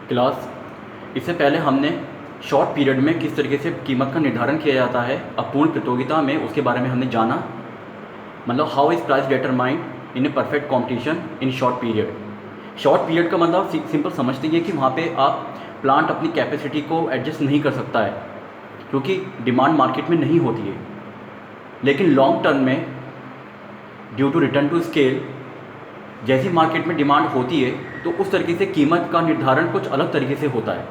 Class. इससे पहले हमने शॉर्ट पीरियड में किस तरीके से कीमत का निर्धारण किया जाता है अपूर्ण प्रतियोगिता में, उसके बारे में हमने जाना। मतलब how is price determined in a perfect competition in short period. Short period का मतलब सिंपल समझते हैं कि वहाँ पे आप प्लांट अपनी कैपेसिटी को एडजस्ट नहीं कर सकता है क्योंकि डिमांड मार्केट में नहीं होती है। लेकिन लॉन्ग टर्म में due to return to scale जैसी मार्केट में डिमांड होती है तो उस तरीके से कीमत का निर्धारण कुछ अलग तरीके से होता है।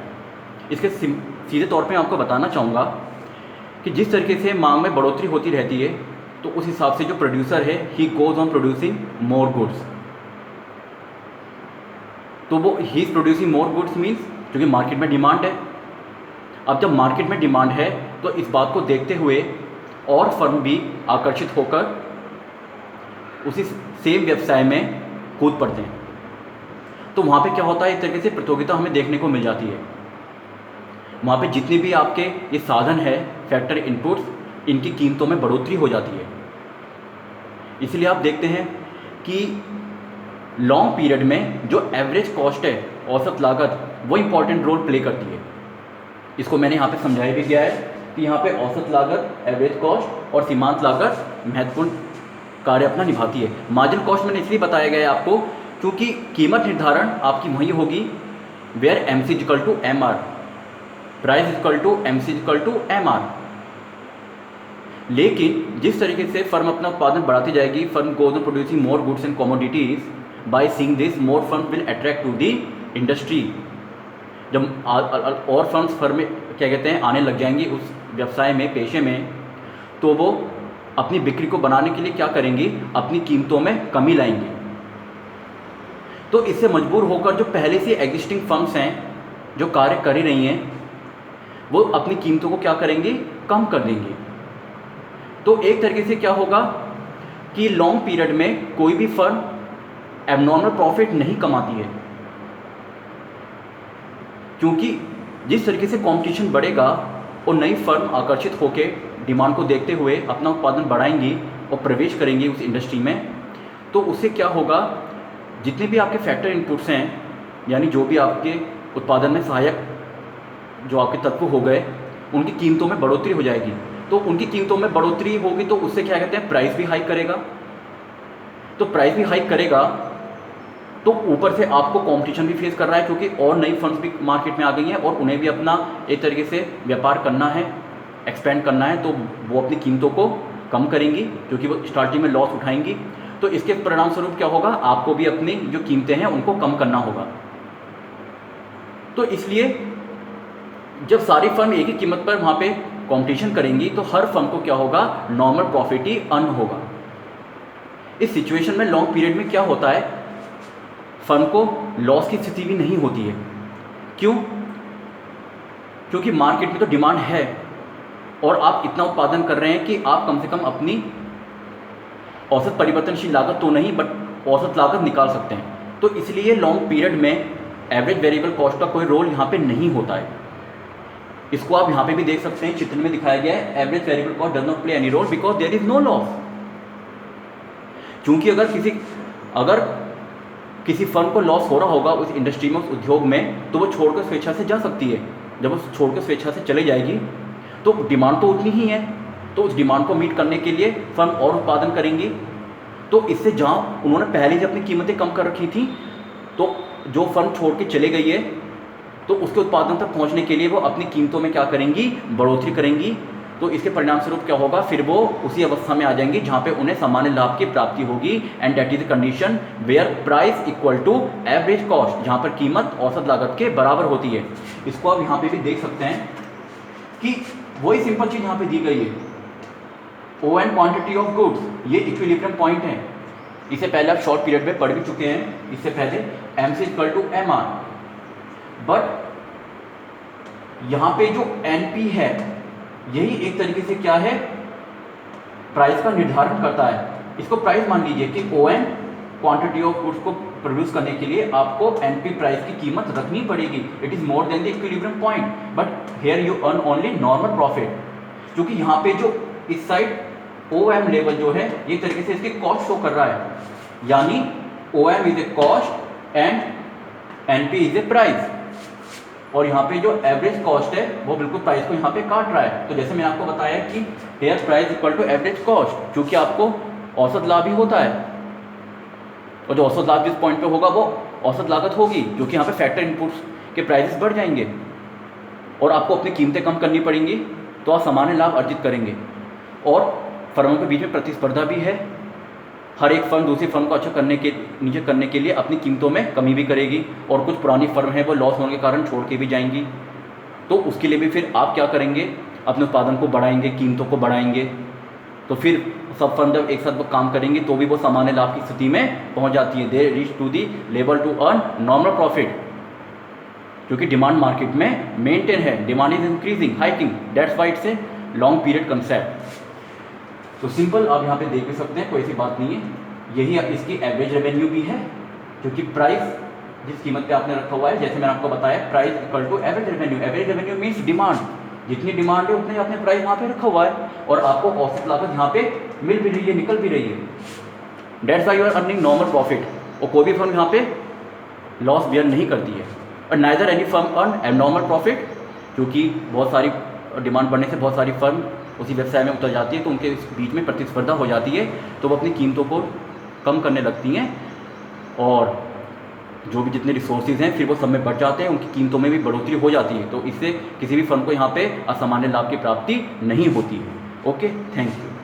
इसके सीधे तौर पे आपको बताना चाहूँगा कि जिस तरीके से मांग में बढ़ोतरी होती रहती है तो उस हिसाब से जो प्रोड्यूसर है he goes on producing more goods. तो वो he is producing more goods means क्योंकि मार्केट में डिमांड है। अब जब मार्केट में डिमांड है तो इस बात को देखते हुए और फर्म भी आकर्षित होकर उसी सेम व्यवसाय में कूद पड़ते हैं। तो वहाँ पे क्या होता है, एक तरीके से प्रतियोगिता हमें देखने को मिल जाती है। वहाँ पे जितने भी आपके ये साधन है फैक्टर इनपुट्स, इनकी कीमतों में बढ़ोतरी हो जाती है। इसलिए आप देखते हैं कि लॉन्ग पीरियड में जो एवरेज कॉस्ट है, औसत लागत, वो इम्पॉर्टेंट रोल प्ले करती है। इसको मैंने यहाँ पे समझाया भी गया है कि यहाँ पे औसत लागत, एवरेज कॉस्ट और सीमांत लागत महत्वपूर्ण कार्य अपना निभाती है। मार्जिनल कॉस्ट मैंने इसलिए बताया गया है आपको क्योंकि कीमत निर्धारण आपकी वही होगी where MC equal to MR, price equal to MC equal to MR। लेकिन जिस तरीके से फर्म अपना उत्पादन बढ़ाती जाएगी, firm goes on producing more goods and commodities, by seeing this more firm will attract to the industry. जब और फर्म क्या कहते हैं आने लग जाएंगी उस व्यवसाय में, पेशे में, तो वो अपनी बिक्री को बनाने के लिए क्या करेंगी, अपनी कीमतों में कमी लाएंगी। तो इससे मजबूर होकर जो पहले से एग्जिस्टिंग फर्म्स हैं जो कार्य कर ही रही हैं वो अपनी कीमतों को क्या करेंगी, कम कर देंगी। तो एक तरीके से क्या होगा कि लॉन्ग पीरियड में कोई भी फर्म एबनॉर्मल प्रॉफिट नहीं कमाती है क्योंकि जिस तरीके से कंपटीशन बढ़ेगा और नई फर्म आकर्षित होकर डिमांड को देखते हुए अपना उत्पादन बढ़ाएंगी और प्रवेश करेंगी उस इंडस्ट्री में, तो उससे क्या होगा, जितने भी आपके फैक्टर इनपुट्स हैं यानी जो भी आपके उत्पादन में सहायक जो आपके तत्व हो गए, उनकी कीमतों में बढ़ोतरी हो जाएगी। तो उनकी कीमतों में बढ़ोतरी होगी तो उससे क्या कहते हैं, प्राइस भी हाइक करेगा। तो प्राइस भी हाइक करेगा तो ऊपर से आपको कंपटीशन भी फेस कर रहा है क्योंकि और नई फर्म्स भी मार्केट में आ गई हैं और उन्हें भी अपना एक तरीके से व्यापार करना है, एक्सपेंड करना है, तो वो अपनी कीमतों को कम करेंगी क्योंकि वो स्टार्टिंग में लॉस उठाएंगी। तो इसके परिणाम स्वरूप क्या होगा, आपको भी अपनी जो कीमतें हैं उनको कम करना होगा। तो इसलिए जब सारी फर्म एक ही कीमत पर वहाँ पे कंपटीशन करेंगी तो हर फर्म को क्या होगा, नॉर्मल प्रॉफिट ही अर्न होगा। इस सिचुएशन में लॉन्ग पीरियड में क्या होता है, फर्म को लॉस की स्थिति भी नहीं होती है। क्यों? क्योंकि मार्केट में तो डिमांड है और आप इतना उत्पादन कर रहे हैं कि आप कम से कम अपनी औसत परिवर्तनशील लागत तो नहीं बट औसत लागत निकाल सकते हैं। तो इसलिए लॉन्ग पीरियड में एवरेज वेरिएबल कॉस्ट का कोई रोल यहाँ पे नहीं होता है। इसको आप यहाँ पे भी देख सकते हैं, चित्र में दिखाया गया है, average variable cost does not play any role because there is no loss. क्योंकि अगर किसी फर्म को लॉस हो रहा होगा उस इंडस्ट्री में, उस उद्योग में, तो वो छोड़कर स्वेच्छा से जा सकती है। जब वो छोड़कर स्वेच्छा से चले जाएगी तो डिमांड तो उतनी ही है, तो उस डिमांड को मीट करने के लिए फर्म और उत्पादन करेंगी। तो इससे जहाँ उन्होंने पहले से अपनी कीमतें कम कर रखी थी, तो जो फर्म छोड़ के चले गई है तो उसके उत्पादन तक पहुँचने के लिए वो अपनी कीमतों में क्या करेंगी, बढ़ोतरी करेंगी। तो इसके परिणाम स्वरूप क्या होगा, फिर वो उसी अवस्था में आ जाएंगी जहाँ पे उन्हें सामान्य लाभ की प्राप्ति होगी। And that is the condition where price equal to average cost, जहाँ पर कीमत औसत लागत के बराबर होती है। इसको आप यहाँ पे भी देख सकते हैं कि वही सिंपल चीज़ यहाँ पे दी गई है, O and quantity of goods, ये इक्विलिब्रियम पॉइंट है। इससे पहले आप शॉर्ट पीरियड में पढ़ भी चुके हैं, इससे पहले MC equal to MR। But यहाँ पे जो NP है यही एक तरीके से क्या है, प्राइस का निर्धारण करता है। इसको प्राइस मान लीजिए कि ON क्वांटिटी ऑफ गुड्स को प्रोड्यूस करने के लिए आपको NP प्राइस की कीमत रखनी पड़ेगी। It is more than the equilibrium point, but here you earn only normal profit. क्योंकि यहाँ पे जो इस साइड OM लेवल जो है ये तरीके से इसकी कॉस्ट शो कर रहा है, यानी OM is a cost and NP is a price. और यहाँ पे जो एवरेज कॉस्ट है वो बिल्कुल प्राइस को यहाँ पे काट रहा है। तो जैसे मैंने आपको बताया कि here price equal to average cost, क्योंकि आपको औसत लाभ ही होता है, और जो औसत लाभ जिस पॉइंट पे होगा वो औसत लागत होगी, क्योंकि यहाँ पे फैक्टर इनपुट्स के प्राइसेस बढ़ जाएंगे और आपको अपनी कीमतें कम करनी पड़ेंगी, तो आप सामान्य लाभ अर्जित करेंगे। और फर्मों के बीच में प्रतिस्पर्धा भी है, हर एक फर्म दूसरी फर्म को अच्छा नीचे करने के लिए अपनी कीमतों में कमी भी करेगी, और कुछ पुरानी फर्म है वो लॉस होने के कारण छोड़ के भी जाएंगी। तो उसके लिए भी फिर आप क्या करेंगे, अपने उत्पादन को बढ़ाएंगे, कीमतों को बढ़ाएंगे। तो फिर सब फर्म जब एक साथ काम करेंगी तो भी वो सामान्य लाभ की स्थिति में पहुंच जाती है। They reach to the level to earn normal profit, क्योंकि डिमांड मार्केट में मेंटेन है, demand is increasing hiking, that's why it's a long period concept. तो सिंपल आप यहाँ पे देख भी सकते हैं, कोई ऐसी बात नहीं है। यही इसकी एवरेज रेवेन्यू भी है, क्योंकि प्राइस जिस कीमत पे आपने रखा हुआ है, जैसे मैंने आपको बताया price equal to average revenue. Average revenue means demand, जितनी डिमांड है उतने आपने प्राइस वहाँ पे रखा हुआ है, और आपको औसत लागत यहाँ पे मिल भी रही है, निकल भी रही है। That's why you are earning normal profit. और कोई भी फर्म यहाँ पे लॉस बियर नहीं करती है, और neither any firm earn abnormal profit, क्योंकि बहुत सारी डिमांड बढ़ने से बहुत सारी फर्म उसी व्यवसाय में उतर जाती है, तो उनके बीच में प्रतिस्पर्धा हो जाती है, तो वो अपनी कीमतों को कम करने लगती हैं, और जो भी जितने रिसोर्सेज हैं फिर वो सब में बढ़ जाते हैं, उनकी कीमतों में भी बढ़ोतरी हो जाती है। तो इससे किसी भी फर्म को यहाँ पे असामान्य लाभ की प्राप्ति नहीं होती है। Okay, thank you.